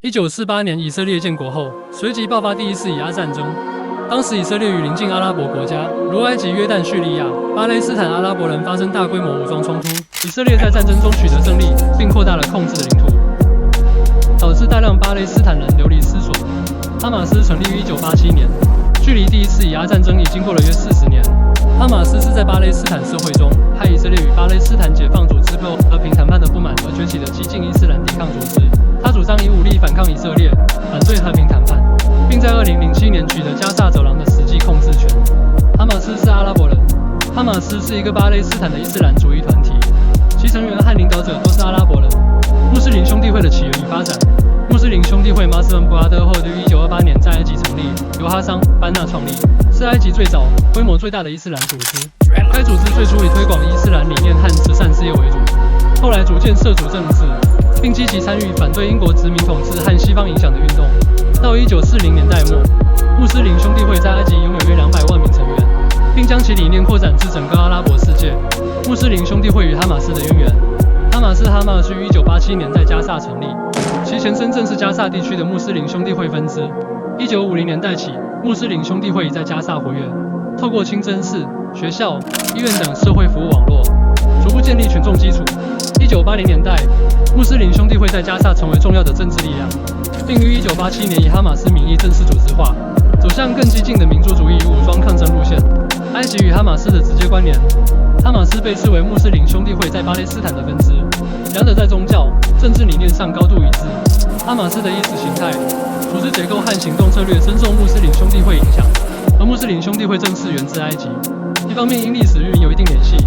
1948年以色列建国后，随即爆发第一次以阿战争。当时以色列与邻近阿拉伯国家，如埃及、约旦、叙利亚、巴勒斯坦阿拉伯人发生大规模武装冲突。以色列在战争中取得胜利，并扩大了控制的领土，导致大量巴勒斯坦人流离失所。哈马斯成立于1987年，距离第一次以阿战争已经过了约40年。哈马斯是在巴勒斯坦社会中和以色列与巴勒斯坦解放组织和平谈判的不满而崛起的激进伊斯兰抵抗组织。他主张以武力反抗以色列，反对和平谈判，并在2007年取得加萨走廊的实际控制权。哈马斯是阿拉伯人。哈马斯是一个巴勒斯坦的伊斯兰主义团体，其成员和领导者都是阿拉伯人。穆斯林兄弟会的起源与发展。穆斯林兄弟会 Muslim Brotherhood 于1928年在埃及成立，由哈桑·班纳创立，是埃及最早、规模最大的伊斯兰组织。该组织最初以推广伊斯兰理念和慈善事业为主，后来逐渐涉足政治，并积极参与反对英国殖民统治和西方影响的运动。到1940年代末，穆斯林兄弟会在埃及拥有约200万名成员，并将其理念扩展至整个阿拉伯世界。穆斯林兄弟会与哈马斯的渊源。哈马斯于1987年在加萨成立，其前身正是加萨地区的穆斯林兄弟会分支。1950年代起，穆斯林兄弟会已在加萨活跃，透过清真寺、学校、医院等社会服务网络，逐步建立群众基础。1980年代，穆斯林兄弟会在加萨成为重要的政治力量，并于1987年以哈马斯名义正式组织化，走向更激进的民族主义与武装抗争路线。埃及与哈马斯的直接关联。哈马斯被视为穆斯林兄弟会在巴勒斯坦的分支，两者在宗教、政治理念上高度一致。哈马斯的意识形态、组织结构和行动策略深受穆斯林兄弟会影响，而穆斯林兄弟会正式源自埃及。一方面因历史运有一定联系，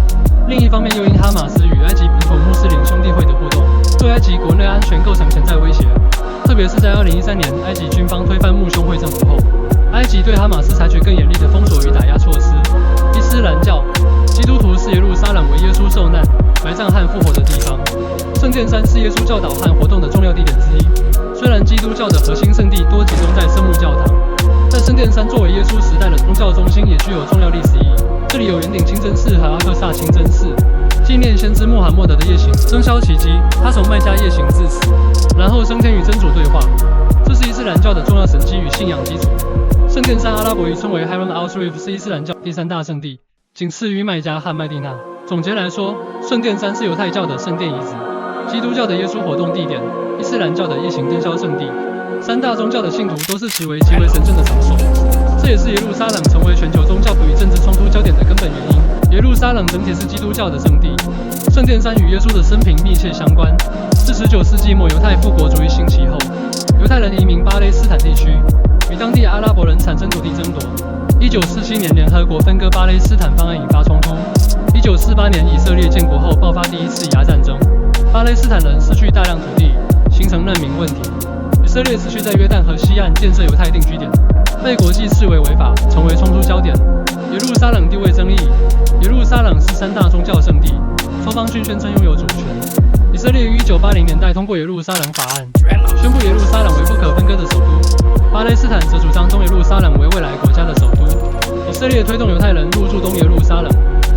另一方面又因哈马斯与埃及本土穆斯林兄弟会的互动，对埃及国内安全构成潜在威胁。特别是在2013年埃及军方推翻穆兄会政府后，埃及对哈马斯采取更严厉的封锁与打压措施。伊斯兰教，基督徒视耶路撒冷为耶稣受难、埋葬和复活的地方。圣殿山是耶稣教导和活动的重要地点之一。虽然基督教的核心圣地多集中在圣母教堂，但圣殿山作为耶稣时代的宗教中心也具有重要历史意义。这里有圆顶清真寺和阿克萨清真寺，纪念先知穆罕默德的夜行生肖奇迹。他从麦加夜行至此，然后升天与真主对话。这是伊斯兰教的重要神迹与信仰基础。圣殿山阿拉伯语称为 Haram al-Sharif， 是伊斯兰教第3大圣地，仅次于麦加和麦地那。总结来说，圣殿山是犹太教的圣殿遗址，基督教的耶稣活动地点，伊斯兰教的夜行灯宵圣地。3大宗教的信徒都视其为极为神圣的场所，这也是耶路撒冷成为全球宗教与政治冲突焦点的根本原因。耶路撒冷整体是基督教的圣地，圣殿山与耶稣的生平密切相关，是19世纪末犹太复国主义兴起后，犹太人移民巴勒斯坦地区，与当地阿拉伯人产生土地争夺。1947年联合国分割巴勒斯坦方案引发冲突。1948年以色列建国后爆发第一次以阿战争，巴勒斯坦人失去大量土地，形成难民问题。以色列持续在约旦河西岸建设犹太定居点，被国际视为违法，成为冲突焦点。耶路撒冷地位争议。耶路撒冷是3大宗教圣地，双方均宣称拥有主权。以色列于1980年代通过耶路撒冷法案，宣布耶路撒冷为不可分割的首都。巴勒斯坦则主张东耶路撒冷为未来国家的首都。以色列推动犹太人入驻东耶路撒冷，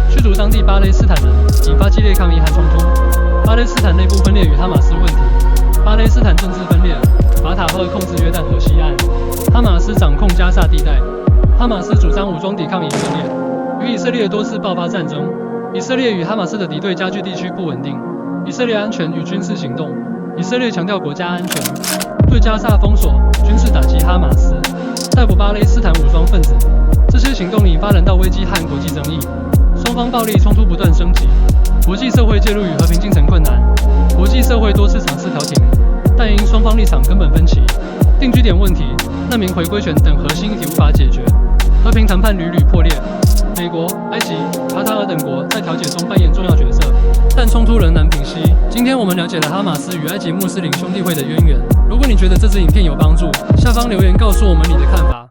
驱逐当地巴勒斯坦人，引发激烈抗议和冲突。巴勒斯坦内部分裂与哈马斯问题。巴勒斯坦政治分裂，法塔赫控制约旦河西岸，哈马斯掌控加萨地带。哈马斯主张武装抵抗以色列，与以色列多次爆发战争。以色列与哈马斯的敌对加剧地区不稳定。以色列安全与军事行动。以色列强调国家安全，对加萨封锁、军事打击哈马斯，逮捕巴勒斯坦武装分子。这些行动引发人道危机和国际争议，双方暴力冲突不断升级，国际社会介入与和平进程困难。国际社会多次尝试调停，但因双方立场根本分歧，定居点问题、难民回归权等核心议题无法解决，和平谈判屡屡破裂。美国、埃及、卡塔尔等国在调解中扮演重要角色，但冲突仍难平息。今天我们了解了哈马斯与埃及穆斯林兄弟会的渊源。如果你觉得这支影片有帮助，下方留言告诉我们你的看法。